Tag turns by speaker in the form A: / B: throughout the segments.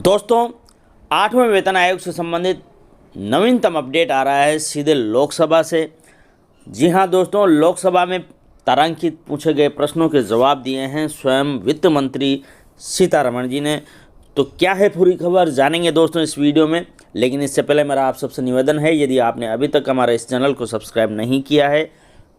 A: दोस्तों, 8वें वेतन आयोग से संबंधित नवीनतम अपडेट आ रहा है सीधे लोकसभा से। जी हां दोस्तों, लोकसभा में तारांकित पूछे गए प्रश्नों के जवाब दिए हैं स्वयं वित्त मंत्री सीतारमण जी ने। तो क्या है पूरी खबर, जानेंगे दोस्तों इस वीडियो में। लेकिन इससे पहले मेरा आप सबसे निवेदन है, यदि आपने अभी तक हमारे इस चैनल को सब्सक्राइब नहीं किया है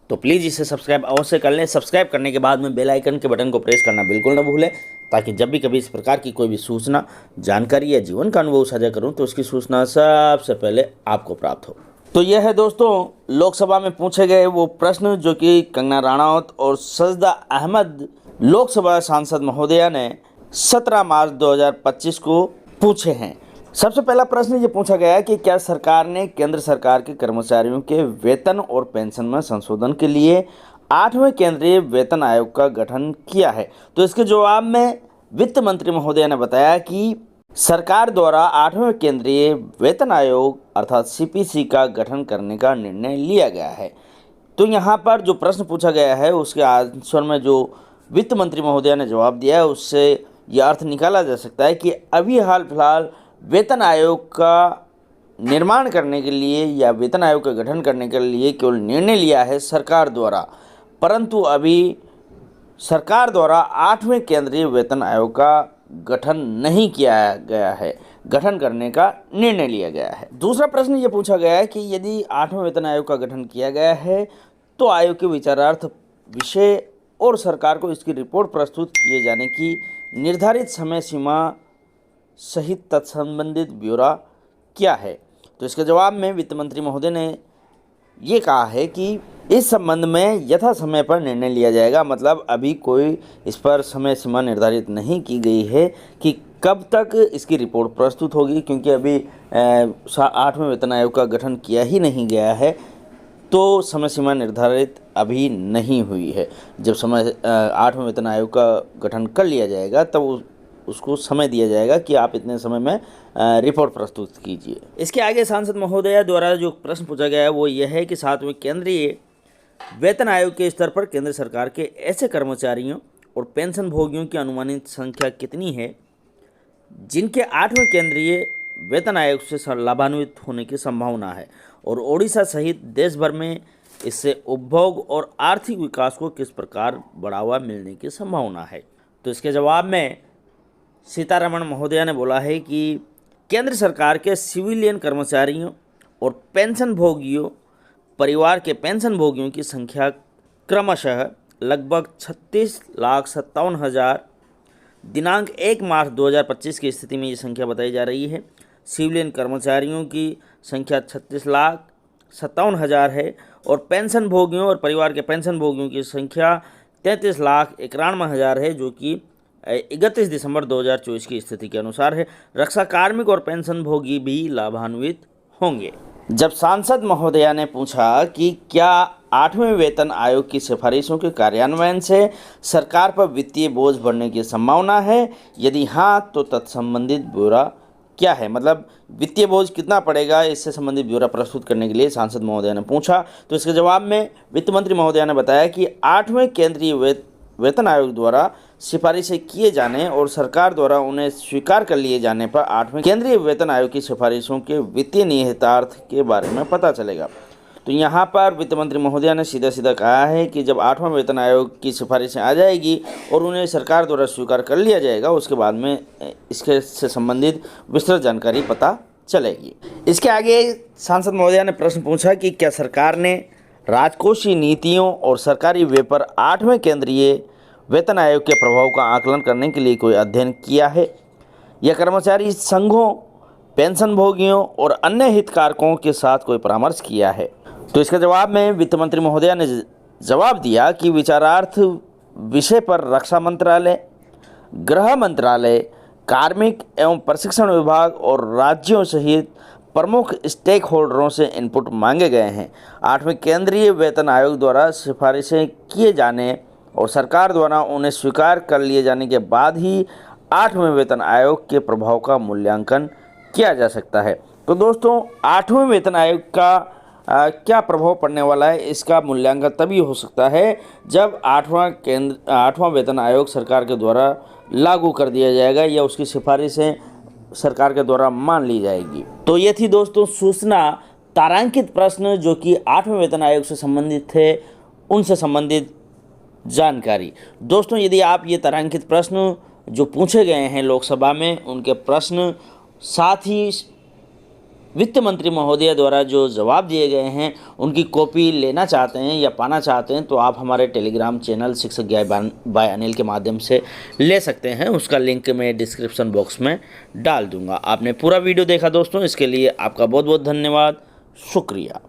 A: तो प्लीज़ इसे सब्सक्राइब अवश्य कर लें। सब्सक्राइब करने के बाद में बेल आइकन के बटन को प्रेस करना बिल्कुल न भूलें, ताकि जब भी कभी इस प्रकार की कोई भी सूचना, जानकारी या जीवन का अनुभव साझा करूं तो उसकी सूचना सबसे पहले आपको प्राप्त हो। तो यह है दोस्तों लोकसभा में पूछे गए वो प्रश्न जो कि कंगना रनौत और सजदा अहमद लोकसभा सांसद महोदया ने 17 मार्च 2025 को पूछे हैं। सबसे पहला प्रश्न ये पूछा गया है कि क्या सरकार ने केंद्र सरकार के कर्मचारियों के वेतन और पेंशन में संशोधन के लिए 8वें केंद्रीय वेतन आयोग का गठन किया है। तो इसके जवाब में वित्त मंत्री महोदया ने बताया कि सरकार द्वारा 8वें केंद्रीय वेतन आयोग अर्थात सीपीसी का गठन करने का निर्णय लिया गया है। तो यहाँ पर जो प्रश्न पूछा गया है उसके आंसर में जो वित्त मंत्री महोदया ने जवाब दिया है उससे यह अर्थ निकाला जा सकता है कि अभी हाल फिलहाल वेतन आयोग का निर्माण करने के लिए या वेतन आयोग का गठन करने के लिए केवल निर्णय लिया है सरकार द्वारा, परंतु अभी सरकार द्वारा 8वें केंद्रीय वेतन आयोग का गठन नहीं किया गया है, गठन करने का निर्णय लिया गया है। दूसरा प्रश्न ये पूछा गया है कि यदि 8वें वेतन आयोग का गठन किया गया है तो आयोग के विचारार्थ विषय और सरकार को इसकी रिपोर्ट प्रस्तुत किए जाने की निर्धारित समय सीमा सहित तत्संबंधित ब्यौरा क्या है। तो इसके जवाब में वित्त मंत्री महोदय ने ये कहा है कि इस संबंध में यथा समय पर निर्णय लिया जाएगा। मतलब अभी कोई इस पर समय सीमा निर्धारित नहीं की गई है कि कब तक इसकी रिपोर्ट प्रस्तुत होगी, क्योंकि अभी 8वें वेतन आयोग का गठन किया ही नहीं गया है, तो समय सीमा निर्धारित अभी नहीं हुई है। जब 8वें वेतन आयोग का गठन कर लिया जाएगा तब उसको समय दिया जाएगा कि आप इतने समय में रिपोर्ट प्रस्तुत कीजिए। इसके आगे सांसद महोदया द्वारा जो प्रश्न पूछा गया है वो यह है कि 7वें केंद्रीय वेतन आयोग के स्तर पर केंद्र सरकार के ऐसे कर्मचारियों और पेंशन भोगियों की अनुमानित संख्या कितनी है जिनके 8वें केंद्रीय वेतन आयोग से लाभान्वित होने की संभावना है, और ओडिशा सहित देश भर में इससे उपभोग और आर्थिक विकास को किस प्रकार बढ़ावा मिलने की संभावना है। तो इसके जवाब में सीतारमण महोदया ने बोला है कि केंद्र सरकार के सिविलियन कर्मचारियों और पेंशन भोगियों परिवार के पेंशन भोगियों की संख्या क्रमशः लगभग 36,57,000 दिनांक 1 मार्च 2025 की स्थिति में ये संख्या बताई जा रही है। सिविलियन कर्मचारियों की संख्या 36,57,000 है और पेंशन भोगियों और परिवार के पेंशन भोगियों की संख्या 33,91,000 है, जो कि 31 दिसंबर 2024 की स्थिति के अनुसार है। रक्षा कार्मिक और पेंशन भोगी भी लाभान्वित होंगे। जब सांसद महोदया ने पूछा कि क्या 8वें वेतन आयोग की सिफारिशों के कार्यान्वयन से सरकार पर वित्तीय बोझ बढ़ने की संभावना है, यदि हाँ तो तत्संबंधित ब्यौरा क्या है, मतलब वित्तीय बोझ कितना पड़ेगा, इससे संबंधित ब्यौरा प्रस्तुत करने के लिए सांसद महोदया ने पूछा। तो इसके जवाब में वित्त मंत्री महोदया ने बताया कि 8वें केंद्रीय वेतन आयोग द्वारा सिफारिशें किए जाने और सरकार द्वारा उन्हें स्वीकार कर लिए जाने पर 8वें केंद्रीय वेतन आयोग की सिफारिशों के वित्तीय निहितार्थ के बारे में पता चलेगा। तो यहाँ पर वित्त मंत्री महोदया ने सीधा सीधा कहा है कि जब 8वां वेतन आयोग की सिफारिशें आ जाएगी और उन्हें सरकार द्वारा स्वीकार कर लिया जाएगा, उसके बाद में इसके से संबंधित विस्तृत जानकारी पता चलेगी। इसके आगे सांसद महोदया ने प्रश्न पूछा कि क्या सरकार ने राजकोषीय नीतियों और सरकारी व्यय पर 8वें केंद्रीय वेतन आयोग के प्रभाव का आकलन करने के लिए कोई अध्ययन किया है या कर्मचारी संघों, पेंशन भोगियों और अन्य हितधारकों के साथ कोई परामर्श किया है। तो इसके जवाब में वित्त मंत्री महोदया ने जवाब दिया कि विचारार्थ विषय पर रक्षा मंत्रालय, गृह मंत्रालय, कार्मिक एवं प्रशिक्षण विभाग और राज्यों सहित प्रमुख स्टेक होल्डरों से इनपुट मांगे गए हैं। 8वें केंद्रीय वेतन आयोग द्वारा सिफारिशें किए जाने और सरकार द्वारा उन्हें स्वीकार कर लिए जाने के बाद ही 8वें वेतन आयोग के प्रभाव का मूल्यांकन किया जा सकता है। तो दोस्तों, 8वें वेतन आयोग का क्या प्रभाव पड़ने वाला है, इसका मूल्यांकन तभी हो सकता है जब 8वां वेतन आयोग सरकार के द्वारा लागू कर दिया जाएगा या उसकी सिफारिशें सरकार के द्वारा मान ली जाएगी। तो ये थी दोस्तों सूचना, तारांकित प्रश्न जो कि 8वें वेतन आयोग से संबंधित थे, उनसे संबंधित जानकारी। दोस्तों यदि आप ये तारांकित प्रश्न जो पूछे गए हैं लोकसभा में, उनके प्रश्न साथ ही वित्त मंत्री महोदय द्वारा जो जवाब दिए गए हैं उनकी कॉपी लेना चाहते हैं या पाना चाहते हैं, तो आप हमारे टेलीग्राम चैनल शिक्षक ज्ञान बाय अनिल के माध्यम से ले सकते हैं। उसका लिंक मैं डिस्क्रिप्शन बॉक्स में डाल दूंगा। आपने पूरा वीडियो देखा दोस्तों, इसके लिए आपका बहुत बहुत धन्यवाद, शुक्रिया।